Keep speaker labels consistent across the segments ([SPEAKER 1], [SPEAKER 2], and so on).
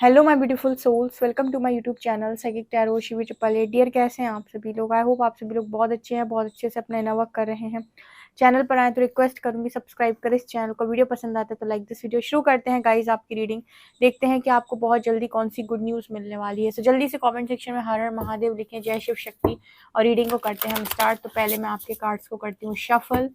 [SPEAKER 1] Hello my beautiful souls, welcome to my YouTube channel psychic tarot Shivi triple. Dear, कैसे हैं आप सभी लोग? आई होप आप सभी लोग बहुत अच्छे हैं, बहुत अच्छे से अपना इनर वर्क कर रहे हैं। चैनल पर आए तो रिक्वेस्ट करूंगी सब्सक्राइब करें इस चैनल को। वीडियो पसंद आता है तो लाइक दिस वीडियो। शुरू करते हैं गाइज आपकी रीडिंग। देखते हैं कि आपको बहुत जल्दी कौन सी गुड न्यूज़ मिलने वाली है। सो जल्दी से कॉमेंट सेक्शन में हर हर महादेव लिखें, जय शिव शक्ति, और रीडिंग को करते हैं हम स्टार्ट। तो पहले मैं आपके कार्ड्स को करती हूँ शफल।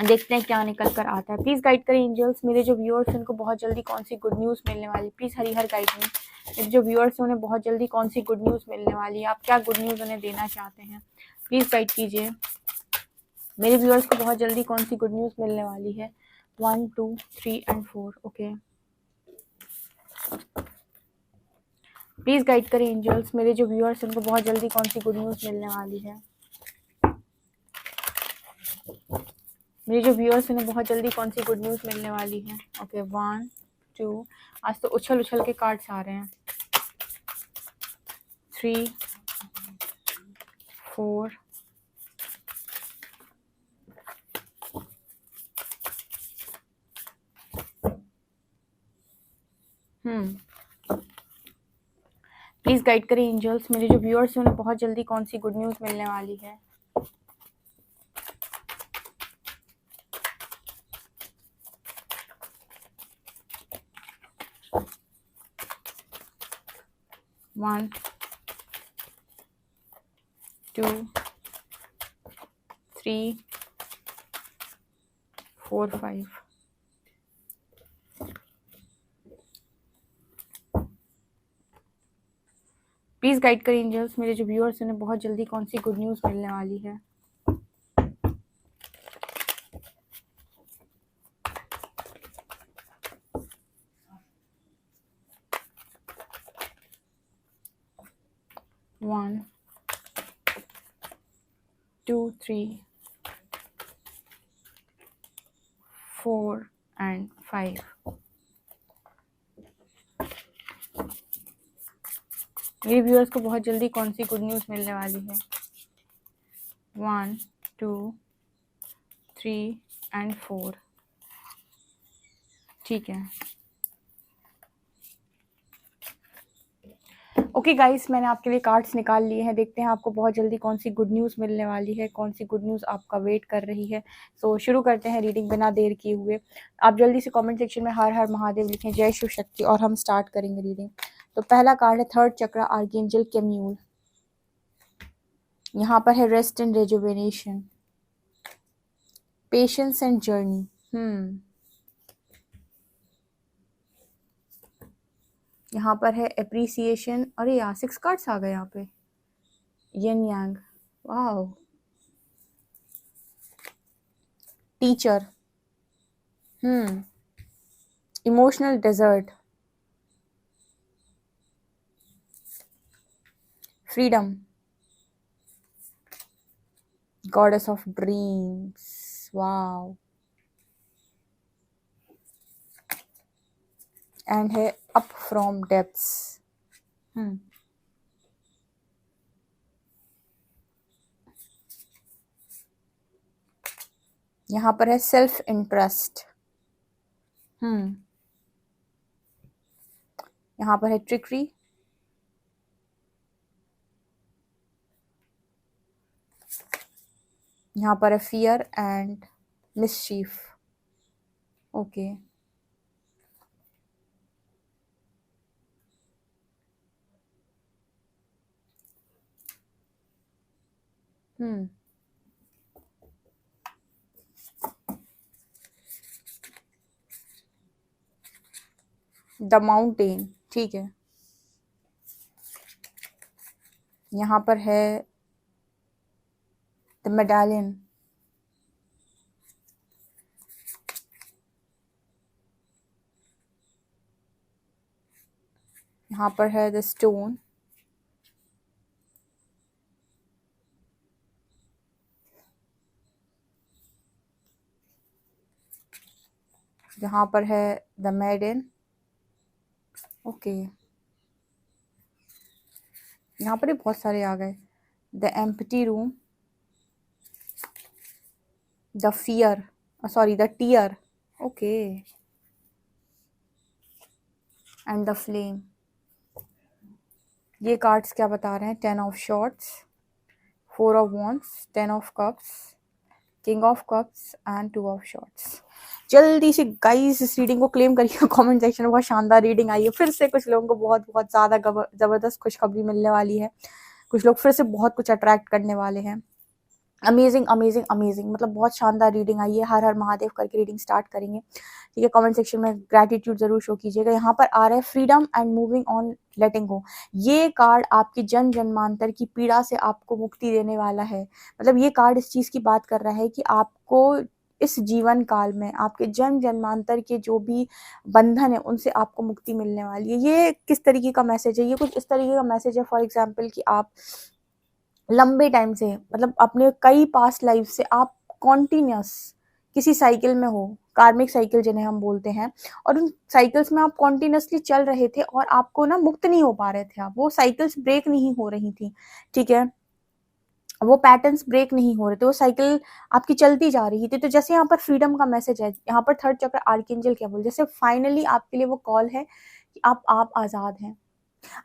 [SPEAKER 1] देखते हैं क्या निकल कर आता है। प्लीज गाइड करें एंजल्स, मेरे जो व्यूअर्स हैं उनको बहुत जल्दी कौन सी गुड न्यूज़ मिलने वाली है। प्लीज हरिहर गाइड में मेरे जो व्यूअर्स हैं उन्हें बहुत जल्दी कौन सी गुड न्यूज़ मिलने वाली है। आप क्या गुड न्यूज़ उन्हें देना चाहते हैं, प्लीज गाइड कीजिए। मेरे व्यूअर्स को बहुत जल्दी कौन सी गुड न्यूज़ मिलने वाली है। 1 2 3 एंड 4। ओके, प्लीज गाइड करें एंजल्स, मेरे जो व्यूअर्स हैं उनको बहुत जल्दी कौन सी गुड न्यूज़ मिलने वाली है। मेरे जो व्यूअर्स हैं बहुत जल्दी कौन सी गुड न्यूज़ मिलने वाली है। ओके, 1 2। आज तो उछल उछल के कार्ड्स आ रहे हैं। 3 4 प्लीज गाइड करें एंजल्स, मेरे जो व्यूअर्स हैं उन्हें बहुत जल्दी कौन सी गुड न्यूज़ मिलने वाली है। वन 2 3 4 5। प्लीज गाइड करें एंजल्स, मेरे जो व्यूअर्स हैं उन्हें बहुत जल्दी कौन सी गुड न्यूज़ मिलने वाली है। 1 2 3 4 एंड 5। मेरे व्यूअर्स को बहुत जल्दी कौन सी गुड न्यूज़ मिलने वाली है। 1 2 3 एंड 4। ठीक है। ओके गाइस, मैंने आपके लिए कार्ड्स निकाल लिए हैं। देखते हैं आपको बहुत जल्दी कौन सी गुड न्यूज़ मिलने वाली है, कौन सी गुड न्यूज़ आपका वेट कर रही है। सो शुरू करते हैं रीडिंग बिना देर किए हुए। आप जल्दी से कमेंट सेक्शन में हर हर महादेव लिखें, जय शिव शक्ति, और हम स्टार्ट करेंगे रीडिंग। तो पहला कार्ड है थर्ड चक्र, आर्कएंजल कैम्यूल। यहाँ पर है rest and rejuvenation, patience and journey. यहाँ पर है एप्रिसिएशन। अरे यार, 6 कार्ड्स आ गए यहाँ पे। Yin yang, wow. Teacher, emotional desert, freedom, goddess of dreams, wow. And है अप फ्रॉम डेप्थ्स। यहाँ पर है सेल्फ इंटरेस्ट। यहाँ पर है ट्रिकरी। यहाँ पर है fear and mischief. Okay, the mountain. ठीक है। यहाँ पर है द मेडालियन। यहाँ पर है द स्टोन। यहाँ पर है द मेडन। ओके, यहाँ पर भी बहुत सारे आ गए। The empty room, the fear, sorry the tear. Okay, and the flame. ये कार्ड्स क्या बता रहे हैं? 10 of swords, 4 of wands, 10 of cups, king of cups and 2 of swords. जल्दी से गाइस इस रीडिंग को क्लेम करिए कमेंट सेक्शन में। बहुत शानदार रीडिंग आई है। फिर से कुछ लोगों को बहुत बहुत ज़्यादा ज़बरदस्त खुशखबरी मिलने वाली है। कुछ लोग फिर से बहुत कुछ अट्रैक्ट करने वाले हैं। अमेजिंग अमेजिंग अमेजिंग, मतलब बहुत शानदार रीडिंग आई है। हर हर महादेव करके रीडिंग स्टार्ट करेंगे, ठीक है। कमेंट सेक्शन में ग्रैटिट्यूड जरूर शो कीजिएगा। यहाँ पर आ रहा है फ्रीडम एंड मूविंग ऑन, लेटिंग गो। ये कार्ड आपकी जन्म जन्मांतर की पीड़ा से आपको मुक्ति देने वाला है। मतलब ये कार्ड इस चीज की बात कर रहा है कि आपको इस जीवन काल में आपके जन्म जन्मांतर के जो भी बंधन है उनसे आपको मुक्ति मिलने वाली है। ये किस तरीके का मैसेज है? ये कुछ इस तरीके का मैसेज है फॉर एग्जाम्पल कि आप लंबे टाइम से, मतलब अपने कई पास्ट लाइफ से आप कॉन्टिन्यूस किसी साइकिल में हो, कार्मिक साइकिल जिन्हें हम बोलते हैं, और उन साइकिल्स में आप कॉन्टिन्यूसली चल रहे थे और आपको ना मुक्त नहीं हो पा रहे थे। आप वो साइकिल्स ब्रेक नहीं हो रही थी, ठीक है, वो पैटर्न्स ब्रेक नहीं हो रहे थे, वो साइकिल आपकी चलती जा रही थी। तो जैसे यहाँ पर फ्रीडम का मैसेज है, यहाँ पर थर्ड चक्र आर्कएंजल क्या बोल, जैसे फाइनली आपके लिए वो कॉल है कि आप आजाद हैं।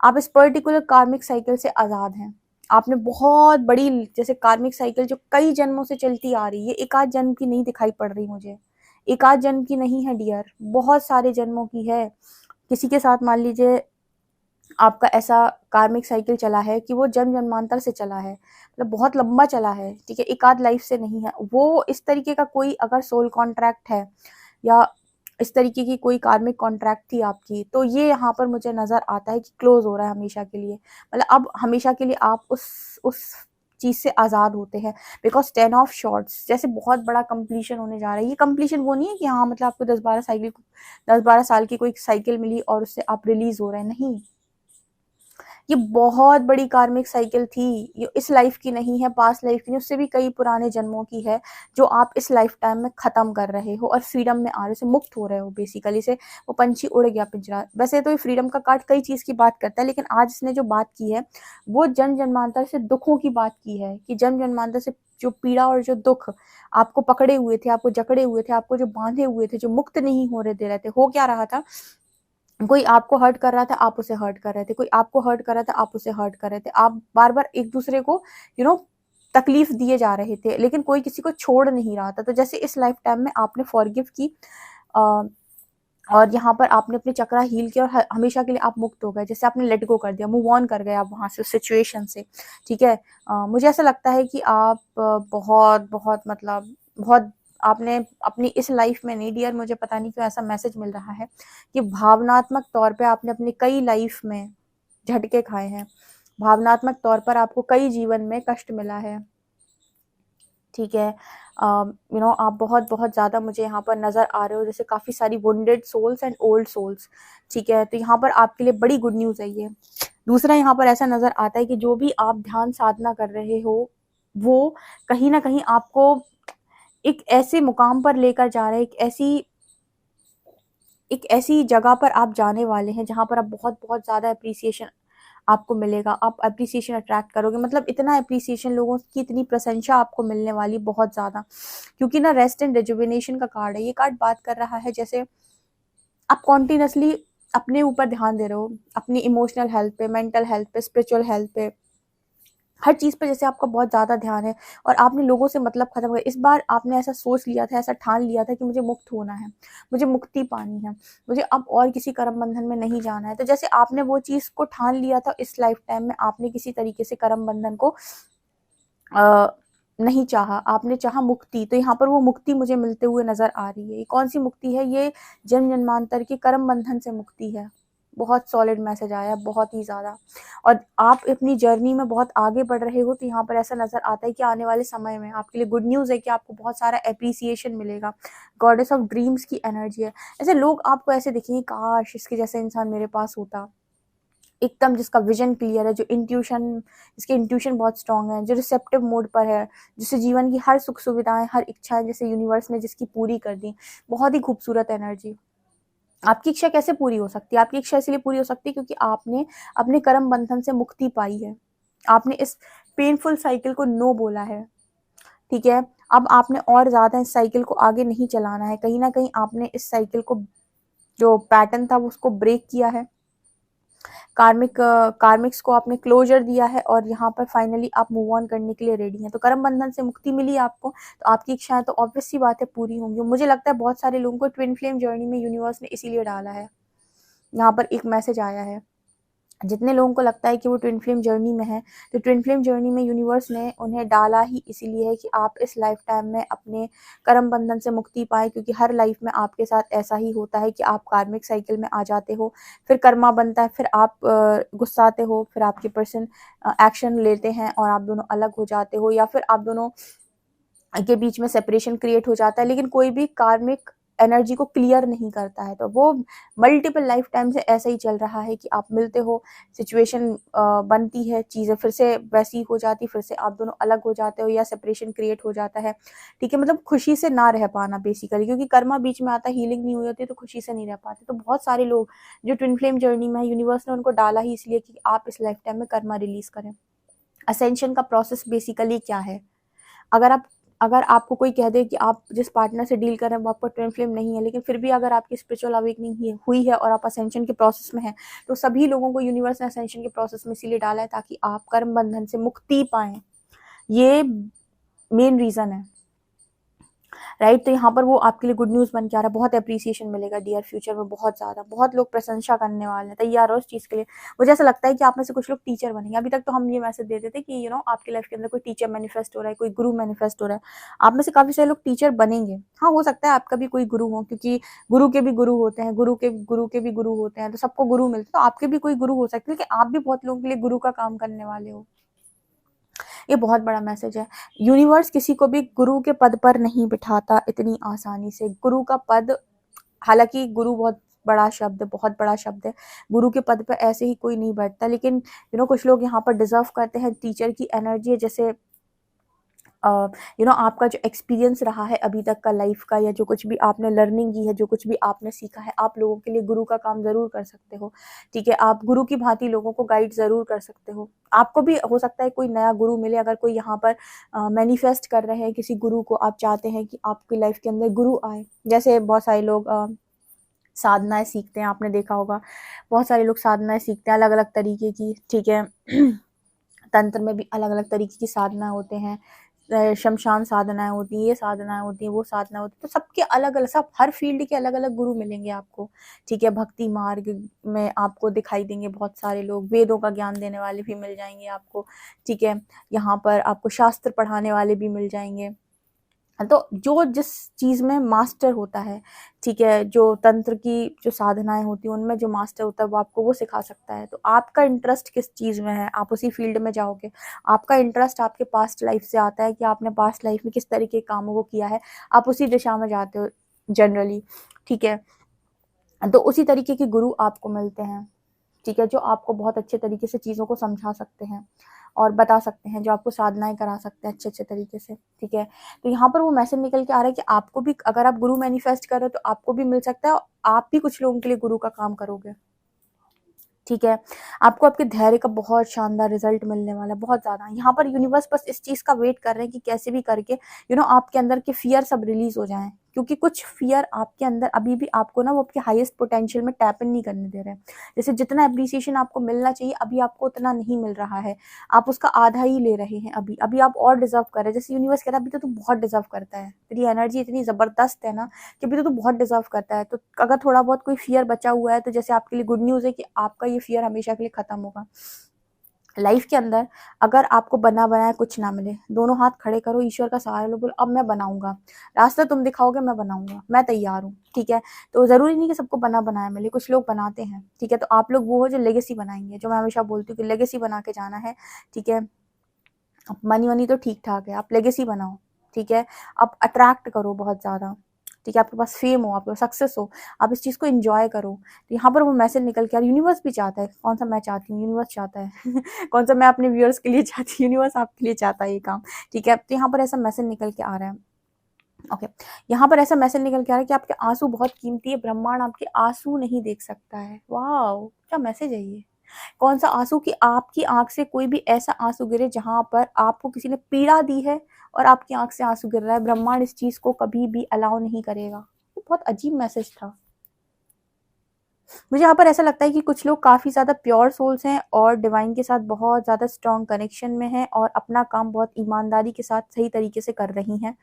[SPEAKER 1] आप इस पर्टिकुलर कार्मिक साइकिल से आजाद हैं। आपने बहुत बड़ी, जैसे कार्मिक साइकिल जो कई जन्मों से चलती आ रही है, एक आध जन्म की नहीं दिखाई पड़ रही मुझे, एक आध जन्म की नहीं है डियर, बहुत सारे जन्मों की है। किसी के साथ मान लीजिए आपका ऐसा कार्मिक साइकिल चला है कि वो जन्म जन्मांतर से चला है, मतलब बहुत लंबा चला है, ठीक है, एक आध लाइफ से नहीं है वो। इस तरीके का कोई अगर सोल कॉन्ट्रैक्ट है या इस तरीके की कोई कार्मिक कॉन्ट्रैक्ट थी आपकी, तो ये यहाँ पर मुझे नजर आता है कि क्लोज हो रहा है हमेशा के लिए। मतलब अब हमेशा के लिए आप उस चीज से आजाद होते हैं। बिकॉज 10 ऑफ शॉर्ट्स जैसे बहुत बड़ा कंप्लीशन होने जा रहा है। ये कंप्लीशन वो नहीं है कि हाँ मतलब आपको 10-12 साल की कोई साइकिल मिली और उससे आप रिलीज हो रहे हैं, नहीं। ये बहुत बड़ी कार्मिक साइकिल थी, ये इस लाइफ की नहीं है, पास्ट लाइफ की नहीं, उससे भी कई पुराने जन्मों की है, जो आप इस लाइफ टाइम में खत्म कर रहे हो और फ्रीडम में आ रहे हो, मुक्त हो रहे हो बेसिकली से। वो पंछी उड़ गया पिंजरा। वैसे तो ये फ्रीडम का कार्ड कई चीज की बात करता है, लेकिन आज इसने जो बात की है वो जन्म जन्मांतर से दुखों की बात की है, कि जन्म जन्मांतर से जो पीड़ा और जो दुख आपको पकड़े हुए थे, आपको जकड़े हुए थे, आपको जो बांधे हुए थे, जो मुक्त नहीं हो रहे दे रहे थे। हो क्या रहा था, कोई आपको हर्ट कर रहा था, आप उसे हर्ट कर रहे थे, कोई आपको हर्ट कर रहा था, आप उसे हर्ट कर रहे थे, आप बार बार एक दूसरे को तकलीफ दिए जा रहे थे, लेकिन कोई किसी को छोड़ नहीं रहा था। तो जैसे इस लाइफ टाइम में आपने फॉरगिव की और यहाँ पर आपने अपने चक्रा हील किया और हमेशा के लिए आप मुक्त हो गए, जैसे आपने लेट गो कर दिया, मूव ऑन कर गए आप वहां से, उस सिचुएशन से, ठीक है। मुझे ऐसा लगता है कि आप बहुत बहुत मतलब बहुत आपने अपनी इस लाइफ में नहीं डियर, मुझे पता नहीं क्यों ऐसा मैसेज मिल रहा है कि भावनात्मक तौर पे आपने अपनी कई लाइफ में झटके खाए हैं, भावनात्मक तौर पर आपको कई जीवन में कष्ट मिला है, ठीक है। आप बहुत बहुत ज़्यादा मुझे यहाँ पर नज़र आ रहे हो, जैसे काफ़ी सारी wounded souls and old souls, ठीक है। तो यहाँ पर आपके लिए बड़ी गुड न्यूज़ है ये। दूसरा यहाँ पर ऐसा नज़र आता है कि जो भी आप ध्यान साधना कर रहे हो वो कहीं ना कहीं आपको एक ऐसे मुकाम पर लेकर जा रहे हैं, एक ऐसी जगह पर आप जाने वाले हैं जहाँ पर आप बहुत बहुत ज़्यादा अप्रिसिएशन आपको मिलेगा, आप अप्रिसिएशन अट्रैक्ट करोगे। मतलब इतना अप्रिसिएशन, लोगों की इतनी प्रशंसा आपको मिलने वाली बहुत ज़्यादा, क्योंकि ना रेस्ट एंड रिजुविनेशन का कार्ड है। ये कार्ड बात कर रहा है जैसे आप कॉन्टिन्यूसली अपने ऊपर ध्यान दे रहे हो, अपनी इमोशनल हेल्थ पे, मेंटल हेल्थ पे, स्पिरिचुअल हेल्थ पे, हर चीज़ पे जैसे आपका बहुत ज़्यादा ध्यान है और आपने लोगों से मतलब खत्म कर। इस बार आपने ऐसा सोच लिया था, ऐसा ठान लिया था कि मुझे मुक्त होना है, मुझे मुक्ति पानी है, मुझे अब और किसी कर्म बंधन में नहीं जाना है। तो जैसे आपने वो चीज़ को ठान लिया था, इस लाइफ टाइम में आपने किसी तरीके से कर्म बंधन को नहीं चाहा, आपने चाहा मुक्ति। तो यहाँ पर वो मुक्ति मुझे मिलते हुए नजर आ रही है। ये कौन सी मुक्ति है? ये जन्म जन्मांतर के कर्म बंधन से मुक्ति है। बहुत सॉलिड मैसेज आया, बहुत ही ज़्यादा। और आप अपनी जर्नी में बहुत आगे बढ़ रहे हो, तो यहाँ पर ऐसा नज़र आता है कि आने वाले समय में आपके लिए गुड न्यूज़ है कि आपको बहुत सारा एप्रिसिएशन मिलेगा। गॉडेस ऑफ ड्रीम्स की एनर्जी है। ऐसे लोग आपको ऐसे दिखेंगे, काश इसके जैसा इंसान मेरे पास होता, एकदम जिसका विजन क्लियर है, जो जिसके इंट्यूशन बहुत स्ट्रांग है, जो रिसेप्टिव मोड पर है, जिससे जीवन की हर सुख सुविधाएं, हर इच्छाएं जैसे यूनिवर्स ने जिसकी पूरी कर दी। बहुत ही खूबसूरत एनर्जी। आपकी इच्छा कैसे पूरी हो सकती है? आपकी इच्छा इसलिए पूरी हो सकती है क्योंकि आपने अपने कर्म बंधन से मुक्ति पाई है, आपने इस पेनफुल साइकिल को नो बोला है, ठीक है। अब आपने और ज्यादा इस साइकिल को आगे नहीं चलाना है। कहीं ना कहीं आपने इस साइकिल को जो पैटर्न था उसको ब्रेक किया है, कार्मिक्स को आपने क्लोजर दिया है और यहाँ पर फाइनली आप मूव ऑन करने के लिए रेडी हैं। तो कर्म बंधन से मुक्ति मिली आपको, तो आपकी इच्छाएं तो ऑब्वियस सी बात है पूरी होंगी। मुझे लगता है बहुत सारे लोगों को ट्विन फ्लेम जर्नी में यूनिवर्स ने इसीलिए डाला है। यहाँ पर एक मैसेज आया है, जितने लोगों को लगता है कि वो ट्विन फ्लेम जर्नी में है, तो ट्विन फ्लेम जर्नी में यूनिवर्स ने उन्हें डाला ही इसीलिए है कि आप इस लाइफ टाइम में अपने कर्म बंधन से मुक्ति पाए, क्योंकि हर लाइफ में आपके साथ ऐसा ही होता है कि आप कार्मिक साइकिल में आ जाते हो, फिर कर्मा बनता है, फिर आप गुस्साते हो, फिर आपके पर्सन एक्शन लेते हैं और आप दोनों अलग हो जाते हो, या फिर आप दोनों के बीच में सेपरेशन क्रिएट हो जाता है। लेकिन कोई भी कार्मिक एनर्जी को क्लियर नहीं करता है, तो वो मल्टीपल लाइफ टाइम से ऐसा ही चल रहा है कि आप मिलते हो, सिचुएशन बनती है, चीज़ें फिर से वैसी हो जाती, फिर से आप दोनों अलग हो जाते हो या सेपरेशन क्रिएट हो जाता है। ठीक है, मतलब खुशी से ना रह पाना बेसिकली, क्योंकि कर्मा बीच में आता है, हीलिंग नहीं हुई होती तो खुशी से नहीं रह पाते। तो बहुत सारे लोग जो ट्विन फ्लेम जर्नी में है, यूनिवर्स ने उनको डाला ही इसलिए कि आप इस लाइफ टाइम में कर्मा रिलीज करें। असेंशन का प्रोसेस बेसिकली क्या है? अगर आपको कोई कह दे कि आप जिस पार्टनर से डील कर रहे हैं वो आपका ट्विन फ्लेम नहीं है, लेकिन फिर भी अगर आपकी स्पिरिचुअल अवेकनिंग हुई है और आप असेंशन के प्रोसेस में हैं, तो सभी लोगों को यूनिवर्स ने असेंशन के प्रोसेस में इसीलिए डाला है ताकि आप कर्म बंधन से मुक्ति पाएं। ये मेन रीजन है, राइट। तो यहाँ पर वो आपके लिए गुड न्यूज़ बन के आ रहा है, बहुत अप्रिसिएशन मिलेगा डियर फ्यूचर में, बहुत ज़्यादा, बहुत लोग प्रशंसा करने वाले हैं, तैयार हो इस चीज़ के लिए। मुझे ऐसा लगता है कि आप में से कुछ लोग टीचर बनेंगे। अभी तक तो हम ये मैसेज देते थे कि आपकी लाइफ के अंदर कोई टीचर मैनिफेस्ट हो रहा है, कोई गुरु मैनिफेस्ट हो रहा है। आप में से काफ़ी सारे लोग टीचर बनेंगे। हाँ, हो सकता है आपका भी कोई गुरु हो, क्योंकि गुरु के भी गुरु होते हैं, गुरु के भी गुरु होते हैं, तो सबको गुरु मिलते हैं। तो आपके भी कोई गुरु हो सकते हैं कि आप भी बहुत लोगों के लिए गुरु का काम करने वाले हो। ये बहुत बड़ा मैसेज है। यूनिवर्स किसी को भी गुरु के पद पर नहीं बिठाता इतनी आसानी से। गुरु का पद, हालांकि गुरु बहुत बड़ा शब्द है, बहुत बड़ा शब्द है, गुरु के पद पर ऐसे ही कोई नहीं बैठता, लेकिन कुछ लोग यहाँ पर डिजर्व करते हैं टीचर की एनर्जी। जैसे आपका जो एक्सपीरियंस रहा है अभी तक का लाइफ का, या जो कुछ भी आपने लर्निंग की है, जो कुछ भी आपने सीखा है, आप लोगों के लिए गुरु का काम ज़रूर कर सकते हो। ठीक है, आप गुरु की भांति लोगों को गाइड ज़रूर कर सकते हो। आपको भी हो सकता है कोई नया गुरु मिले। अगर कोई यहाँ पर मैनिफेस्ट कर रहे हैं किसी गुरु को, आप चाहते हैं कि आपकी लाइफ के अंदर गुरु आए। जैसे बहुत सारे लोग साधनाएं सीखते हैं, आपने देखा होगा, बहुत सारे लोग साधनाएं सीखते हैं अलग अलग तरीके की। ठीक है, तंत्र में भी अलग अलग तरीके की साधना होते हैं, शमशान साधनाएं होती हैं, ये साधनाएं होती हैं, वो साधना होती है। तो सबके अलग अलग, सब हर फील्ड के अलग अलग गुरु मिलेंगे आपको। ठीक है, भक्ति मार्ग में आपको दिखाई देंगे बहुत सारे लोग, वेदों का ज्ञान देने वाले भी मिल जाएंगे आपको। ठीक है, यहाँ पर आपको शास्त्र पढ़ाने वाले भी मिल जाएंगे। तो जो जिस चीज़ में मास्टर होता है, ठीक है, जो तंत्र की जो साधनाएं होती हैं उनमें जो मास्टर होता है वो आपको वो सिखा सकता है। तो आपका इंटरेस्ट किस चीज़ में है, आप उसी फील्ड में जाओगे। आपका इंटरेस्ट आपके पास्ट लाइफ से आता है कि आपने पास्ट लाइफ में किस तरीके के कामों को किया है, आप उसी दिशा में जाते हो जनरली। ठीक है, तो उसी तरीके के गुरु आपको मिलते हैं। ठीक है, जो आपको बहुत अच्छे तरीके से चीज़ों को समझा सकते हैं और बता सकते हैं, जो आपको साधनाएं करा सकते हैं अच्छे अच्छे तरीके से। ठीक है, तो यहाँ पर वो मैसेज निकल के आ रहा है कि आपको भी, अगर आप गुरु मैनिफेस्ट कर रहे हो तो आपको भी मिल सकता है, और आप भी कुछ लोगों के लिए गुरु का काम करोगे। ठीक है, आपको आपके धैर्य का बहुत शानदार रिजल्ट मिलने वाला है, बहुत ज़्यादा। यहाँ पर यूनिवर्स बस इस चीज़ का वेट कर रहे हैं कि कैसे भी करके आपके अंदर के फियर सब रिलीज हो जाएं, क्योंकि कुछ फियर आपके अंदर अभी भी आपको वो आपके हाईएस्ट पोटेंशियल में टैप इन नहीं करने दे रहे हैं। जैसे जितना अप्रिसिएशन आपको मिलना चाहिए अभी आपको उतना नहीं मिल रहा है, आप उसका आधा ही ले रहे हैं। अभी अभी आप और डिजर्व कर रहे हैं। जैसे यूनिवर्स कह रहा है अभी तो तू बहुत डिजर्व करता है, तेरी एनर्जी इतनी ज़बरदस्त है ना कि अभी तो तू बहुत डिजर्व करता है। तो अगर थोड़ा बहुत कोई फियर बचा हुआ है तो जैसे आपके लिए गुड न्यूज़ है कि आपका ये फियर हमेशा के लिए खत्म होगा। लाइफ के अंदर अगर आपको बना बनाया कुछ ना मिले, दोनों हाथ खड़े करो, ईश्वर का सहारा लो, बोलो अब मैं बनाऊंगा, रास्ता तुम दिखाओगे, मैं बनाऊंगा, मैं तैयार हूँ। ठीक है, तो जरूरी नहीं कि सबको बना बनाया मिले, कुछ लोग बनाते हैं। ठीक है, तो आप लोग वो हो जो लेगेसी बनाएंगे, जो मैं हमेशा बोलती हूँ कि लेगेसी बना के जाना है। ठीक है, मनी वनी तो ठीक ठाक है, आप लेगेसी बनाओ। ठीक है, आप अट्रैक्ट करो बहुत ज़्यादा। ठीक है, आपके पास फेम हो, आपके पास सक्सेस हो, आप इस चीज़ को एंजॉय करो। तो यहाँ पर वो मैसेज निकल के, यार यूनिवर्स भी चाहता है, कौन सा मैं चाहती हूँ, यूनिवर्स चाहता है कौन सा मैं अपने व्यूअर्स के लिए चाहती हूँ, यूनिवर्स आपके लिए चाहता है ये काम। ठीक है, तो यहाँ पर ऐसा मैसेज निकल के आ रहा है। ओके, यहाँ पर ऐसा मैसेज निकल के आ रहा है कि आपके आंसू बहुत कीमती है, ब्रह्मांड आपके आंसू नहीं देख सकता है। वाह, क्या मैसेज है ये। कौन सा आंसू? कि आपकी आंख से कोई भी ऐसा आंसू गिरे जहां पर आपको किसी ने पीड़ा दी है और आपकी आंख से आंसू गिर रहा है, ब्रह्मांड इस चीज को कभी भी अलाउ नहीं करेगा। ये बहुत अजीब मैसेज था। मुझे यहाँ पर ऐसा लगता है कि कुछ लोग काफ़ी ज़्यादा प्योर सोल्स हैं और डिवाइन के साथ बहुत ज़्यादा स्ट्रॉन्ग कनेक्शन में हैं और अपना काम बहुत ईमानदारी के साथ सही तरीके से कर रही हैं।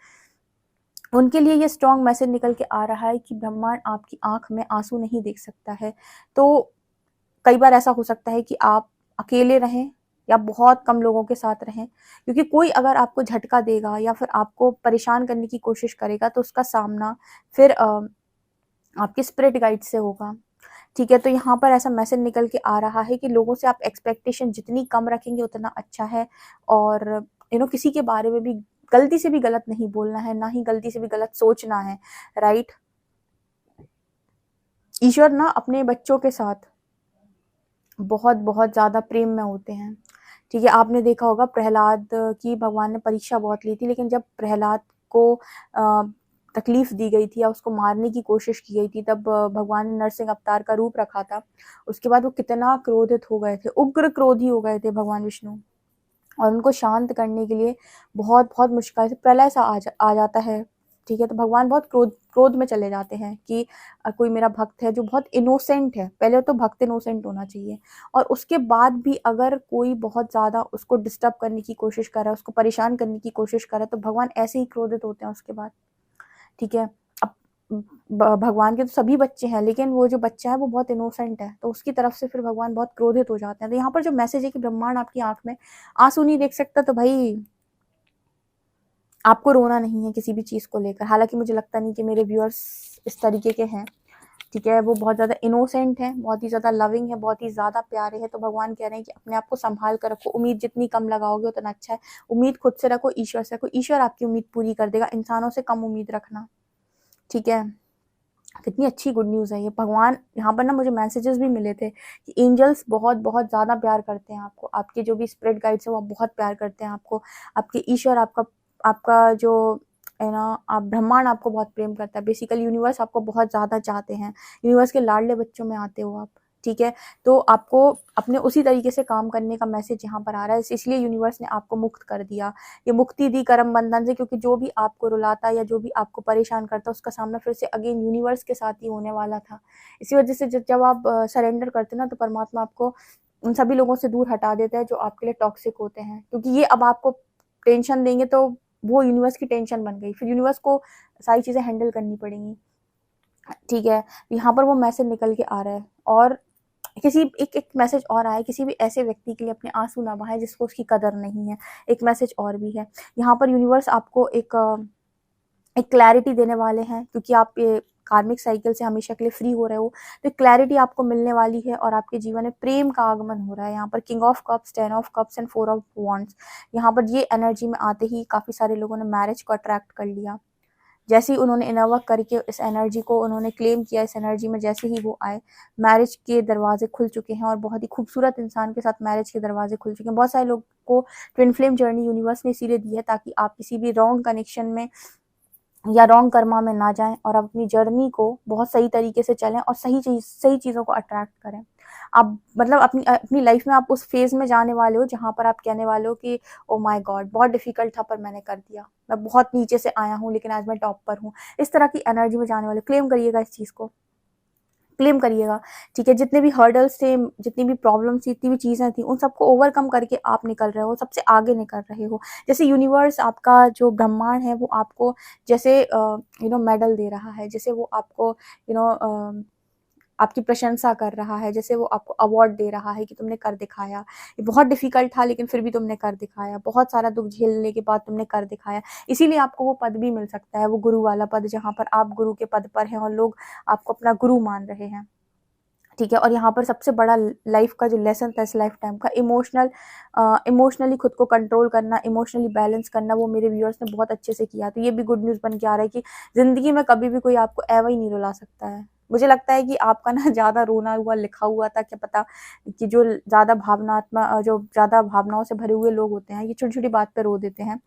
[SPEAKER 1] उनके लिए ये स्ट्रॉन्ग मैसेज निकल के आ रहा है कि ब्रह्मांड आपकी आँख में आँसू नहीं देख सकता है। तो कई बार ऐसा हो सकता है कि आप अकेले रहें या बहुत कम लोगों के साथ रहें, क्योंकि कोई अगर आपको झटका देगा या फिर आपको परेशान करने की कोशिश करेगा तो उसका सामना फिर आपके स्पिरिट गाइड से होगा। ठीक है, तो यहाँ पर ऐसा मैसेज निकल के आ रहा है कि लोगों से आप एक्सपेक्टेशन जितनी कम रखेंगे उतना अच्छा है। और किसी के बारे में भी गलती से भी गलत नहीं बोलना है, ना ही गलती से भी गलत सोचना है, राइट। ईश्वर ना अपने बच्चों के साथ बहुत बहुत ज़्यादा प्रेम में होते हैं। ठीक है, आपने देखा होगा प्रहलाद की भगवान ने परीक्षा बहुत ली थी, लेकिन जब प्रहलाद को तकलीफ दी गई थी या उसको मारने की कोशिश की गई थी, तब भगवान ने नरसिंह अवतार का रूप रखा था। उसके बाद वो कितना क्रोधित हो गए थे, उग्र क्रोधी हो गए थे भगवान विष्णु, और उनको शांत करने के लिए बहुत बहुत मुश्किल से प्रलय सा आ जाता है। ठीक है, तो भगवान बहुत क्रोध में चले जाते हैं कि कोई मेरा भक्त है जो बहुत इनोसेंट है। पहले तो भक्त इनोसेंट होना चाहिए, और उसके बाद भी अगर कोई बहुत ज़्यादा उसको डिस्टर्ब करने की कोशिश कर रहा है, उसको परेशान करने की कोशिश कर रहा है, तो भगवान ऐसे ही क्रोधित होते हैं उसके बाद। ठीक है, अब भगवान के तो सभी बच्चे हैं, लेकिन वो जो बच्चा है वो बहुत इनोसेंट है, तो उसकी तरफ से फिर भगवान बहुत क्रोधित हो जाते हैं। तो यहाँ पर जो मैसेज है कि ब्रह्मांड आपकी आंख में आंसू नहीं देख सकता, तो भाई आपको रोना नहीं है किसी भी चीज़ को लेकर। हालांकि मुझे लगता नहीं कि मेरे व्यूअर्स इस तरीके के हैं। ठीक है, वो बहुत ज़्यादा इनोसेंट हैं, बहुत ही ज़्यादा लविंग है, बहुत ही ज़्यादा प्यारे हैं। तो भगवान कह रहे हैं कि अपने आप को संभाल कर रखो, उम्मीद जितनी कम लगाओगे उतना अच्छा है। उम्मीद खुद से रखो, ईश्वर से रखो, ईश्वर आपकी उम्मीद पूरी कर देगा। इंसानों से कम उम्मीद रखना। ठीक है, कितनी अच्छी गुड न्यूज़ है ये। भगवान यहाँ पर ना मुझे मैसेजेस भी मिले थे कि एंजल्स बहुत बहुत ज़्यादा प्यार करते हैं आपको, आपके जो भी स्पिरिट गाइड्स हैं वो बहुत प्यार करते हैं आपको, आपके ईश्वर आपका आपका जो है ना, आप ब्रह्मांड आपको बहुत प्रेम करता है। बेसिकली यूनिवर्स आपको बहुत ज़्यादा चाहते हैं, यूनिवर्स के लाडले बच्चों में आते हो आप। ठीक है, तो आपको अपने उसी तरीके से काम करने का मैसेज यहाँ पर आ रहा है, इसलिए यूनिवर्स ने आपको मुक्त कर दिया, ये मुक्ति दी कर्म बंधन से। क्योंकि जो भी आपको रुलाता या जो भी आपको परेशान करता, उसका सामना फिर से अगेन यूनिवर्स के साथ ही होने वाला था। इसी वजह से जब आप सरेंडर करते ना, तो परमात्मा आपको उन सभी लोगों से दूर हटा देता है जो आपके लिए टॉक्सिक होते हैं, क्योंकि ये अब आपको टेंशन देंगे तो वो यूनिवर्स की टेंशन बन गई, फिर यूनिवर्स को सारी चीज़ें हैंडल करनी पड़ेंगी। ठीक है, यहाँ पर वो मैसेज निकल के आ रहा है। और किसी एक मैसेज और आया, किसी भी ऐसे व्यक्ति के लिए अपने आंसू ना बहाएं जिसको उसकी कदर नहीं है। एक मैसेज और भी है यहाँ पर, यूनिवर्स आपको एक क्लैरिटी देने वाले हैं, क्योंकि आप ये कार्मिक साइकिल से हमेशा के लिए फ्री हो रहे हो, तो क्लैरिटी आपको मिलने वाली है और आपके जीवन में प्रेम का आगमन हो रहा है। यहाँ पर king of cups, 10 of cups and 4 of wands, यहाँ पर ये एनर्जी में आते ही काफ़ी सारे लोगों ने मैरिज को अट्रैक्ट कर लिया। जैसे ही उन्होंने इनर वर्क करके इस एनर्जी को उन्होंने क्लेम किया, इस एनर्जी में जैसे ही वो आए, मैरिज के दरवाजे खुल चुके हैं, और बहुत ही खूबसूरत इंसान के साथ मैरिज के दरवाजे खुल चुके हैं। बहुत सारे लोगों को ट्विन फ्लेम जर्नी यूनिवर्स ने इसीलिए दी है, ताकि आप किसी भी रॉन्ग कनेक्शन में या रॉन्ग कर्मा में ना जाएं, और अपनी जर्नी को बहुत सही तरीके से चलें और सही चीज़ों को अट्रैक्ट करें। आप मतलब अपनी लाइफ में आप उस फेज में जाने वाले हो जहाँ पर आप कहने वाले हो कि ओ माय गॉड, बहुत डिफिकल्ट था पर मैंने कर दिया, मैं बहुत नीचे से आया हूँ लेकिन आज मैं टॉप पर हूँ। इस तरह की एनर्जी में जाने वाले, क्लेम करिएगा इस चीज़ को, क्लेम करिएगा। ठीक है, जितने भी हर्डल्स थे, जितनी भी प्रॉब्लम्स थी, जितनी भी चीज़ें थी, उन सबको ओवरकम करके आप निकल रहे हो, सबसे आगे निकल रहे हो। जैसे यूनिवर्स, आपका जो ब्रह्मांड है, वो आपको जैसे मेडल दे रहा है, जैसे वो आपको आपकी प्रशंसा कर रहा है, जैसे वो आपको अवार्ड दे रहा है कि तुमने कर दिखाया, ये बहुत डिफिकल्ट था लेकिन फिर भी तुमने कर दिखाया, बहुत सारा दुख झेलने के बाद तुमने कर दिखाया। इसीलिए आपको वो पद भी मिल सकता है, वो गुरु वाला पद, जहाँ पर आप गुरु के पद पर हैं और लोग आपको अपना गुरु मान रहे हैं। ठीक है, और यहाँ पर सबसे बड़ा लाइफ का जो लेसन था इस लाइफ टाइम का, इमोशनली खुद को कंट्रोल करना, इमोशनली बैलेंस करना, वो मेरे व्यूअर्स ने बहुत अच्छे से किया। तो ये भी गुड न्यूज़ बन के आ रहा है कि ज़िंदगी में कभी भी कोई आपको एवर ही नहीं रुला सकता है। मुझे लगता है कि आपका ना ज़्यादा रोना हुआ लिखा हुआ था, क्या पता, कि जो ज़्यादा भावनाओं से भरे हुए लोग होते हैं, ये छोटी छोटी बात पे रो देते हैं।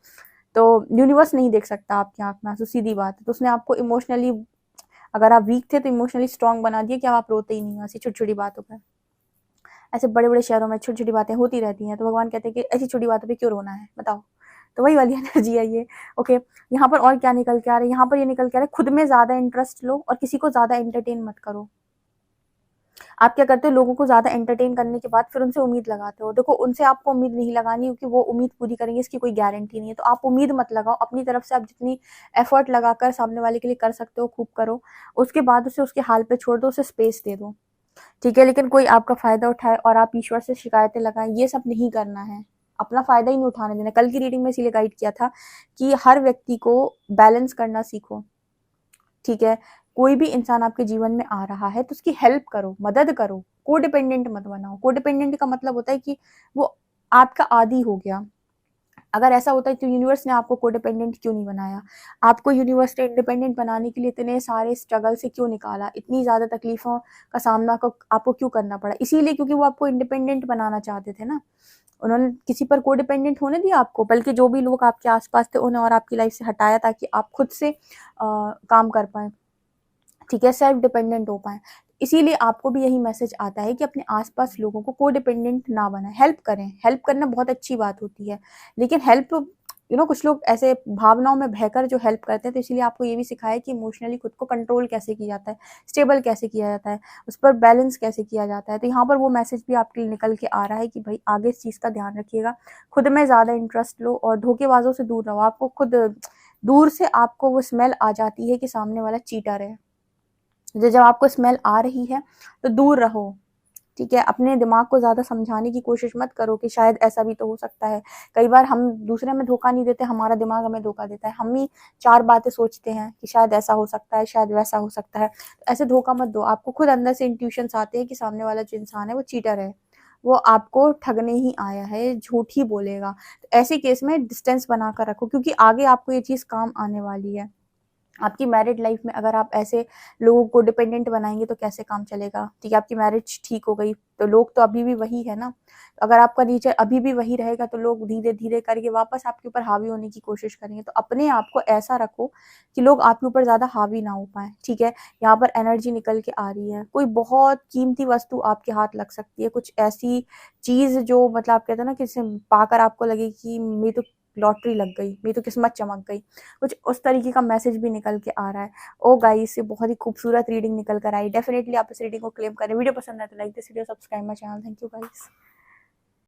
[SPEAKER 1] तो यूनिवर्स नहीं देख सकता आपकी आंख में आंसू, सीधी बात है। तो उसने आपको इमोशनली, अगर आप वीक थे तो इमोशनली स्ट्रांग बना दिया कि अब आप रोते ही नहीं हो ऐसी छोटी छोटी बातों पर। ऐसे बड़े बड़े शहरों में छोटी छोटी बातें होती रहती हैं, तो भगवान कहते हैं कि ऐसी छोटी बातों पे क्यों रोना है, बताओ। तो वही वाली एनर्जी है ये। ओके, यहाँ पर और क्या निकल के आ रहा है, यहाँ पर ये निकल के आ रहा है, खुद में ज़्यादा इंटरेस्ट लो और किसी को ज़्यादा एंटरटेन मत करो। आप क्या करते हो, लोगों को ज़्यादा एंटरटेन करने के बाद फिर उनसे उम्मीद लगाते हो। देखो, उनसे आपको उम्मीद नहीं लगानी, क्योंकि वो उम्मीद पूरी करेंगे इसकी कोई गारंटी नहीं है। तो आप उम्मीद मत लगाओ, अपनी तरफ से आप जितनी एफर्ट लगाकर सामने वाले के लिए कर सकते हो खूब करो। उसके बाद उसे उसके हाल पे छोड़ दो, उसे स्पेस दे दो, ठीक है। लेकिन कोई आपका फ़ायदा उठाए और आप ईश्वर से शिकायतें लगाएँ, ये सब नहीं करना है। अपना फ़ायदा ही नहीं उठाने देना। कल की रीडिंग में इसीलिए गाइड किया था कि हर व्यक्ति को बैलेंस करना सीखो, ठीक है। कोई भी इंसान आपके जीवन में आ रहा है तो उसकी हेल्प करो, मदद करो, कोडिपेंडेंट मत बनाओ। कोडिपेंडेंट का मतलब होता है कि वो आपका आदी हो गया। अगर ऐसा होता है तो यूनिवर्स ने आपको कोडिपेंडेंट क्यों नहीं बनाया? आपको यूनिवर्स ने इंडिपेंडेंट बनाने के लिए इतने सारे स्ट्रगल से क्यों निकाला? इतनी ज़्यादा तकलीफ़ों का सामना आपको क्यों करना पड़ा? इसीलिए, क्योंकि वो आपको इंडिपेंडेंट बनाना चाहते थे ना। उन्होंने किसी पर कोडिपेंडेंट होने दिया आपको, बल्कि जो भी लोग आपके आस-पास थे उन्हें और आपकी लाइफ़ से हटाया ताकि आप खुद से काम कर पाएँ। ठीक है, सेल्फ डिपेंडेंट हो पाएँ। इसीलिए आपको भी यही मैसेज आता है कि अपने आस-पास लोगों को कोडिपेंडेंट ना बनाएँ, हेल्प करें। हेल्प करना बहुत अच्छी बात होती है, लेकिन हेल्प कुछ लोग ऐसे भावनाओं में बहकर जो हेल्प करते हैं, तो इसीलिए आपको ये भी सिखाया है कि इमोशनली खुद को कंट्रोल कैसे किया जाता है, स्टेबल कैसे किया जाता है, उस पर बैलेंस कैसे किया जाता है। तो यहाँ पर वो मैसेज भी आपके लिए निकल के आ रहा है कि भई आगे इस चीज़ का ध्यान रखिएगा, खुद में ज़्यादा इंटरेस्ट लो और धोखेबाज़ों से दूर रहो। आपको खुद दूर से आपको वो स्मेल आ जाती है कि सामने वाला चीटर है। जब आपको स्मेल आ रही है तो दूर रहो, ठीक है। अपने दिमाग को ज़्यादा समझाने की कोशिश मत करो कि शायद ऐसा भी तो हो सकता है। कई बार हम दूसरे में धोखा नहीं देते, हमारा दिमाग हमें धोखा देता है। हम ही 4 बातें सोचते हैं कि शायद ऐसा हो सकता है, शायद वैसा हो सकता है। तो ऐसे धोखा मत दो। आपको खुद अंदर से इंट्यूशंस आते हैं कि सामने वाला जो इंसान है वो चीटर है। वो आपको ठगने ही आया है, झूठ ही बोलेगा। तो ऐसे केस में डिस्टेंस बनाकर रखो, क्योंकि आगे आपको ये चीज़ काम आने वाली है। आपकी मैरिड लाइफ में अगर आप ऐसे लोगों को डिपेंडेंट बनाएँगे तो कैसे काम चलेगा? ठीक है, आपकी मैरिज ठीक हो गई, तो लोग तो अभी भी वही है ना। अगर आपका नेचर अभी भी वही रहेगा तो लोग धीरे-धीरे करके वापस आपके ऊपर हावी होने की कोशिश करेंगे। तो अपने आप को ऐसा रखो कि लोग आपके ऊपर ज़्यादा हावी ना हो पाएँ, ठीक है? यहाँ पर एनर्जी निकल के आ रही है। कोई बहुत कीमती वस्तु आपके हाथ लग सकती है, कुछ ऐसी चीज़ जो मतलब आप कहते हैं ना कि जिसे पाकर आपको लगे कि मेरी तो लॉटरी लग गई, मेरी तो किस्मत चमक गई। कुछ उस तरीके का मैसेज भी निकल के आ रहा है। ओह गाइस, ये बहुत ही खूबसूरत रीडिंग निकल कर आई। डेफिनिटली आप इस रीडिंग को क्लेम करें। वीडियो पसंद आए तो like this video, subscribe my channel. Thank you guys.